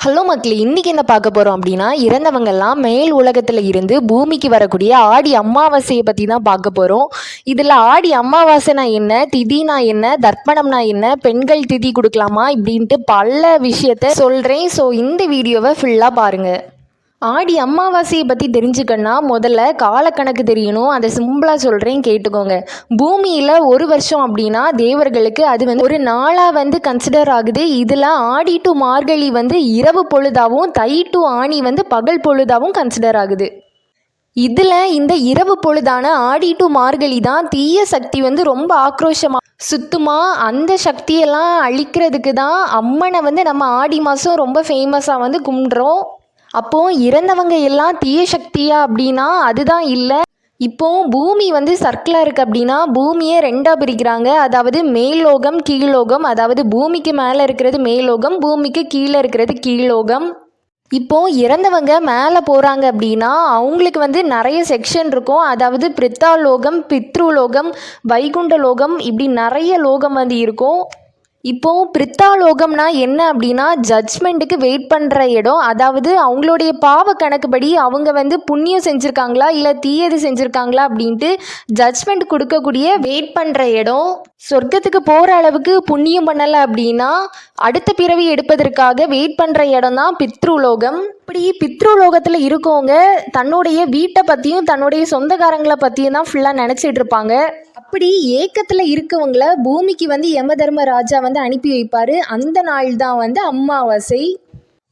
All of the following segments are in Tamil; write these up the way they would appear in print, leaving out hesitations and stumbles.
ஹலோ மக்களே, இன்றைக்கி என்ன பார்க்க போகிறோம் அப்படின்னா, இறந்தவங்கெல்லாம் மேல் உலகத்தில் இருந்து பூமிக்கு வரக்கூடிய ஆடி அமாவாசையை பற்றி தான் பார்க்க போகிறோம். இதில் ஆடி அமாவாசைனா என்ன, திதினா என்ன, தர்ப்பணம்னா என்ன, பெண்கள் திதி கொடுக்கலாமா இப்படின்ட்டு பல விஷயத்த சொல்கிறேன். ஸோ இந்த வீடியோவை ஃபுல்லாக பாருங்கள். ஆடி அமாவாசையை பற்றி தெரிஞ்சுக்கன்னா முதல்ல காலக்கணக்கு தெரியணும். அதை சிம்பிளாக சொல்கிறேன், கேட்டுக்கோங்க. பூமியில் ஒரு வருஷம் அப்படின்னா தேவர்களுக்கு அது ஒரு நாளாக கன்சிடர் ஆகுது. இதில் ஆடி டு மார்கழி இரவு பொழுதாகவும், தை டு ஆணி பகல் பொழுதாகவும் கன்சிடர் ஆகுது. இதில் இந்த இரவு பொழுதான ஆடி டு மார்கழி தான் தீய சக்தி ரொம்ப ஆக்ரோஷமாக சுத்தமாக அந்த சக்தியெல்லாம் அழிக்கிறதுக்கு தான் அம்மனை நம்ம ஆடி மாதம் ரொம்ப ஃபேமஸாக கும்பிட்றோம். அப்போது இறந்தவங்க எல்லாம் தீய சக்தியா அப்படின்னா அதுதான் இல்லை. இப்போது பூமி சர்க்கிளாக இருக்குது அப்படின்னா பூமியை ரெண்டாக பிரிக்கிறாங்க. அதாவது மேல்லோகம், கீழ்லோகம். அதாவது பூமிக்கு மேலே இருக்கிறது மேல்லோகம், பூமிக்கு கீழே இருக்கிறது கீழ்லோகம். இப்போது இறந்தவங்க மேலே போகிறாங்க அப்படின்னா அவங்களுக்கு நிறைய செக்ஷன் இருக்கும். அதாவது பிரித்தாலோகம், பித்ருலோகம், வைகுண்ட லோகம், இப்படி நிறைய லோகம் இருக்கும். இப்போது பிரித்தாலோகம்னா என்ன அப்படின்னா ஜட்ஜ்மெண்ட்டுக்கு வெயிட் பண்ணுற இடம். அதாவது அவங்களுடைய பாவ கணக்குப்படி அவங்க புண்ணியம் செஞ்சுருக்காங்களா இல்லை தீயது செஞ்சுருக்காங்களா அப்படின்ட்டு ஜட்ஜ்மெண்ட் கொடுக்கக்கூடிய வெயிட் பண்ணுற இடம். சொர்க்கத்துக்கு போகிற அளவுக்கு புண்ணியம் பண்ணலை அப்படின்னா அடுத்த பிறவி எடுப்பதற்காக வெயிட் பண்ணுற இடம் தான் பித்ருலோகம். இப்படி பித்ருலோகத்தில் இருக்கவங்க தன்னுடைய வீட்டை பற்றியும் தன்னுடைய சொந்தக்காரங்களை பற்றியும் தான் ஃபுல்லாக நினச்சிட்டு இருப்பாங்க. அப்படி ஏக்கத்தில் இருக்கவங்கள பூமிக்கு யம தர்மராஜா அனுப்பி வைப்பார். அந்த நாள் தான் அமாவாசை.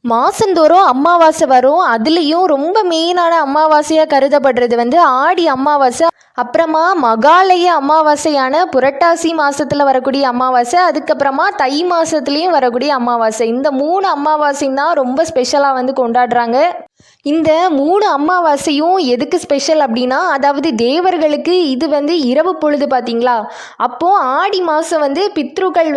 மாதந்தோறும் அமாவாசை வரும். அதுலேயும் ரொம்ப மெயினான அமாவாசையாக கருதப்படுறது ஆடி அமாவாசை, அப்புறமா மகாலய அமாவாசையான புரட்டாசி மாதத்தில் வரக்கூடிய அமாவாசை, அதுக்கப்புறமா தை மாதத்துலேயும் வரக்கூடிய அமாவாசை. இந்த 3 அமாவாசையும் தான் ரொம்ப ஸ்பெஷலாக கொண்டாடுறாங்க. இந்த 3 அமாவாசையும் எதுக்கு ஸ்பெஷல் அப்படின்னா, அதாவது தேவர்களுக்கு இது இரவு பொழுது பார்த்தீங்களா, அப்போது ஆடி மாதம் பித்ருக்கள்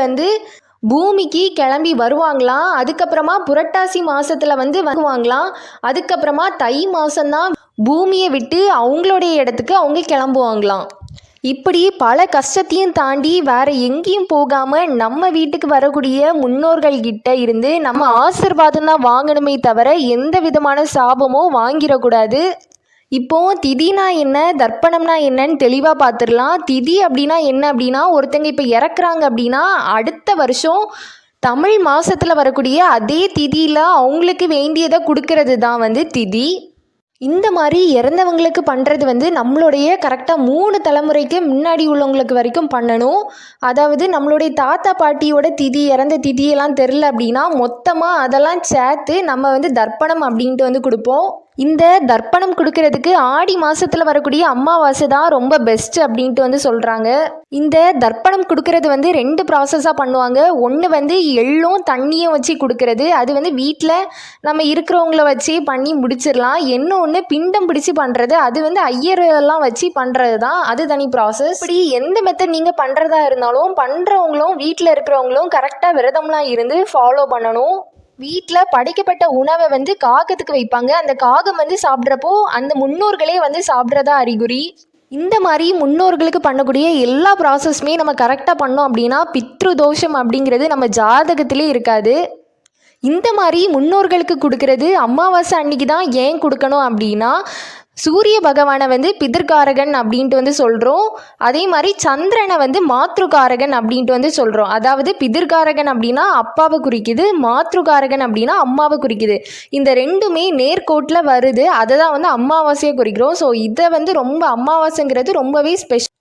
பூமிக்கு கிளம்பி வருவாங்களாம். அதுக்கப்புறமா புரட்டாசி மாதத்தில் வருவாங்களாம். அதுக்கப்புறமா தை மாதம்தான் பூமியை விட்டு அவங்களுடைய இடத்துக்கு அவங்க கிளம்புவாங்களாம். இப்படி பல கஷ்டத்தையும் தாண்டி வேற எங்கேயும் போகாமல் நம்ம வீட்டுக்கு வரக்கூடிய முன்னோர்கள்கிட்ட இருந்து நம்ம ஆசீர்வாதம் தான் வாங்கணுமே தவிர எந்த விதமான சாபமோ வாங்கிடக்கூடாது. இப்போது திதினா என்ன, தர்ப்பணம்னா என்னன்னு தெளிவாக பார்த்துடலாம். திதி அப்படின்னா என்ன அப்படின்னா, ஒருத்தங்க இப்போ இறக்குறாங்க அப்படின்னா அடுத்த வருஷம் தமிழ் மாதத்தில் வரக்கூடிய அதே திதியில் அவங்களுக்கு வேண்டியதை கொடுக்கறது தான் திதி. இந்த மாதிரி இறந்தவங்களுக்கு பண்ணுறது நம்மளுடைய கரெக்டாக 3 தலைமுறைக்கு முன்னாடி உள்ளவங்களுக்கு வரைக்கும் பண்ணணும். அதாவது நம்மளுடைய தாத்தா பாட்டியோட திதி, இறந்த திதியெல்லாம் தெரில அப்படின்னா மொத்தமாக அதெல்லாம் சேர்த்து நம்ம தர்ப்பணம் அப்படின்ட்டு கொடுப்போம். இந்த தர்ப்பணம் கொடுக்கறதுக்கு ஆடி மாதத்தில் வரக்கூடிய அமாவாசை தான் ரொம்ப பெஸ்ட்டு அப்படின்ட்டு சொல்கிறாங்க. இந்த தர்ப்பணம் கொடுக்கறது 2 ப்ராசஸாக பண்ணுவாங்க. ஒன்று எள்ளும் தண்ணியும் வச்சு கொடுக்கறது. அது வீட்டில் நம்ம இருக்கிறவங்கள வச்சு பண்ணி முடிச்சிடலாம். இன்னொன்று பிண்டம் பிடிச்சி பண்ணுறது. அது ஐயரெல்லாம் வச்சு பண்ணுறது தான், அது தனி ப்ராசஸ். இப்படி எந்த மெத்தட் நீங்கள் பண்ணுறதா இருந்தாலும் பண்ணுறவங்களும் வீட்டில் இருக்கிறவங்களும் கரெக்டாக விரதம்லாம் இருந்து ஃபாலோ பண்ணணும். வீட்டில் படைக்கப்பட்ட உணவை காகத்துக்கு வைப்பாங்க. அந்த காகம் சாப்பிட்றப்போ அந்த முன்னோர்களே சாப்பிட்றதா அறிகுறி. இந்த மாதிரி முன்னோர்களுக்கு பண்ணக்கூடிய எல்லா ப்ராசஸுமே நம்ம கரெக்டாக பண்ணோம் அப்படின்னா பித்ரு தோஷம் அப்படிங்கிறது நம்ம ஜாதகத்திலே இருக்காது. இந்த மாதிரி முன்னோர்களுக்கு கொடுக்கறது அமாவாசை அன்னைக்கு தான் ஏன் கொடுக்கணும் அப்படின்னா, சூரிய பகவானை பிதர்காரகன் அப்படின்ட்டு சொல்கிறோம். அதே மாதிரி சந்திரனை மாத்ருகாரகன் அப்படின்ட்டு சொல்கிறோம். அதாவது பிதர்காரகன் அப்படின்னா அப்பாவை குறிக்குது, மாத்ருகாரகன் அப்படின்னா அம்மாவை குறிக்குது. இந்த ரெண்டுமே நேர்கோட்டில் வருது. அதை தான் அமாவாசையை குறிக்கிறோம். ஸோ இதை ரொம்ப அமாவாசைங்கிறது ரொம்பவே ஸ்பெஷல்.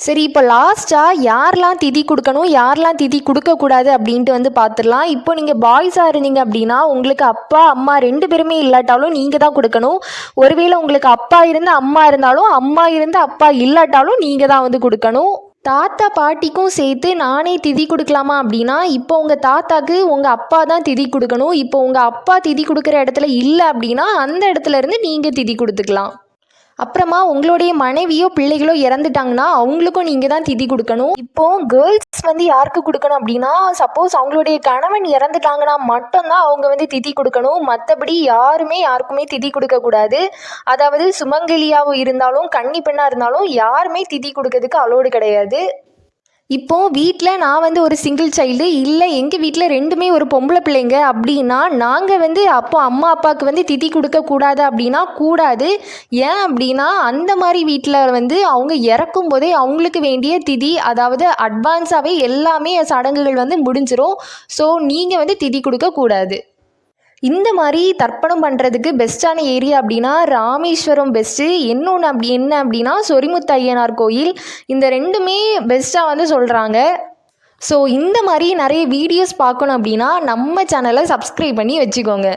சரி, இப்போ லாஸ்ட்டாக யாரெல்லாம் திதி கொடுக்கணும், யாரெல்லாம் திதி கொடுக்கக்கூடாது அப்படின்ட்டு பார்த்துடலாம். இப்போ நீங்கள் பாய்ஸாக இருந்தீங்க அப்படின்னா உங்களுக்கு அப்பா அம்மா 2 பேருமே இல்லாட்டாலும் நீங்கள் தான் கொடுக்கணும். ஒருவேளை உங்களுக்கு அப்பா இருந்து அம்மா இருந்தாலும், அம்மா இருந்து அப்பா இல்லாட்டாலும் நீங்கள் தான் கொடுக்கணும். தாத்தா பாட்டிக்கும் சேர்த்து நானே திதி கொடுக்கலாமா அப்படின்னா, இப்போ உங்கள் தாத்தாக்கு உங்கள் அப்பா தான் திதி கொடுக்கணும். இப்போ உங்கள் அப்பா திதி கொடுக்குற இடத்துல இல்லை அப்படின்னா அந்த இடத்துல இருந்து நீங்கள் திதி கொடுத்துக்கலாம். அப்புறமா உங்களுடைய மனைவியோ பிள்ளைகளோ இறந்துட்டாங்கன்னா அவங்களுக்கும் நீங்கள் தான் திதி கொடுக்கணும். இப்போது கேர்ள்ஸ் யாருக்கு கொடுக்கணும் அப்படின்னா, சப்போஸ் அவங்களுடைய கணவன் இறந்துட்டாங்கன்னா மட்டும்தான் அவங்க திதி கொடுக்கணும். மற்றபடி யாருக்குமே திதி கொடுக்கக்கூடாது. அதாவது சுமங்கலியாகவும் இருந்தாலும் கன்னி பெண்ணாக இருந்தாலும் யாருமே திதி கொடுக்கறதுக்கு அலோடு கிடையாது. இப்போ வீட்டில் நான் வந்து ஒரு சிங்கிள் சைல்டு, இல்லை எங்கள் வீட்டில் ரெண்டுமே ஒரு பொம்பளை பிள்ளைங்க அப்படின்னா, நாங்கள் வந்து அப்போ அம்மா அப்பாவுக்கு வந்து திதி கொடுக்கக்கூடாது அப்படின்னா கூடாது. ஏன் அப்படின்னா அந்த மாதிரி வீட்டில் வந்து அவங்க இறக்கும் போதே அவங்களுக்கு வேண்டிய திதி, அதாவது அட்வான்ஸாகவே எல்லாமே சடங்குகள் வந்து முடிஞ்சிரும். ஸோ நீங்கள் வந்து திதி கொடுக்கக்கூடாது. இந்த மாதிரி தர்ப்பணம் பண்ணுறதுக்கு பெஸ்ட்டான ஏரியா அப்படின்னா ராமேஸ்வரம் பெஸ்ட்டு. இன்னொன்று என்ன அப்படின்னா சொரிமுத்து ஐயனார் கோயில். இந்த ரெண்டுமே பெஸ்ட்டாக வந்து சொல்கிறாங்க. ஸோ இந்த மாதிரி நிறைய வீடியோஸ் பார்க்கணும் அப்படின்னா நம்ம சேனலை சப்ஸ்கிரைப் பண்ணி வச்சுக்கோங்க.